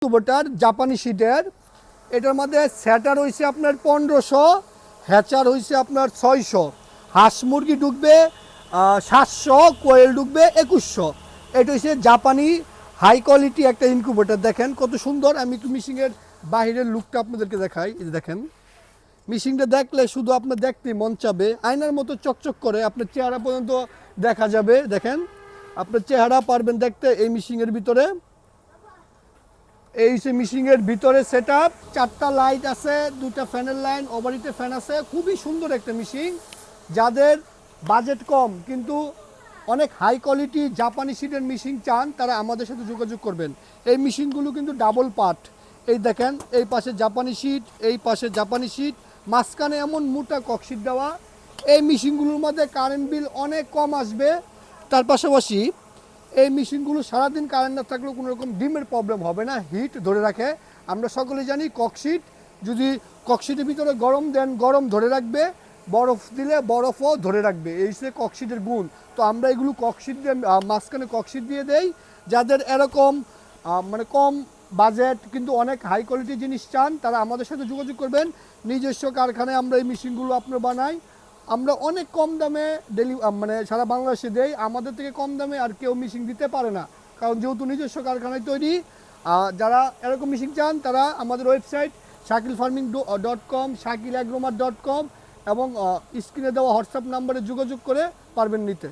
Incubator জাপানি শিটের। এটার মধ্যে স্যাটার হয়েছে আপনার 1500, হ্যাচার হয়েছে আপনার 600, হাঁস মুরগি ঢুকবে 700, কোয়েল ঢুকবে 2100। এটা হচ্ছে জাপানি হাই কোয়ালিটি একটা ইনকিউবেটর। দেখেন কত সুন্দর। আমি একটু মিশিংয়ের বাহিরের লুকটা আপনাদেরকে দেখাই। এই যে দেখেন, মিশিংটা দেখলে শুধু আপনার দেখতেই মন চাবে। আয়নার মতো চকচক করে, আপনার চেহারা পর্যন্ত দেখা যাবে। দেখেন আপনার চেহারা পারবেন দেখতে এই মিশিংয়ের ভিতরে। এই যে মিশিংয়ের ভিতরে সেট আপ, 4টা লাইট আছে, 2টা ফ্যানের লাইন, ওভারিতে ফ্যান আছে। খুবই সুন্দর একটা মিশিং। যাদের বাজেট কম কিন্তু অনেক হাই কোয়ালিটি জাপানি শিটের মিশিং চান, তারা আমাদের সাথে যোগাযোগ করবেন। এই মিশিংগুলো কিন্তু ডাবল পার্ট। এই দেখেন, এই পাশে জাপানি শিট, এই পাশে জাপানি শিট, মাঝখানে এমন মোটা ককশিট দেওয়া। এই মিশিংগুলোর মধ্যে কারেন্ট বিল অনেক কম আসবে। তার পাশাপাশি এই মেশিনগুলো সারাদিন কারেন্ট না থাকলেও কোনো রকম ডিমের প্রবলেম হবে না, হিট ধরে রাখে। আমরা সকলে জানি ককশিট, যদি ককশিটের ভিতরে গরম দেন গরম ধরে রাখবে, বরফ দিলে বরফও ধরে রাখবে। এই সে ককশিটের গুণ। তো আমরা এগুলো ককশিট দিয়ে মাঝখানে ককশিট দিয়ে দেই। যাদের এরকম মানে কম বাজেট কিন্তু অনেক হাই কোয়ালিটি জিনিস চান, তারা আমাদের সাথে যোগাযোগ করবেন। নিজস্ব কারখানায় আমরা এই মেশিনগুলো আপনার বানাই। আমরা অনেক কম দামে মানে সারা বাংলাদেশে দেই। আমাদের থেকে কম দামে আর কেউ মেশিন দিতে পারে না, কারণ যেহেতু নিজস্ব কারখানায় তৈরি। যারা এরকম মেশিন চান তারা আমাদের ওয়েবসাইট shakilfarming.com, shakilagromart.com এবং স্ক্রিনে দেওয়া হোয়াটসঅ্যাপ নাম্বারে যোগাযোগ করে পারবেন নিতে।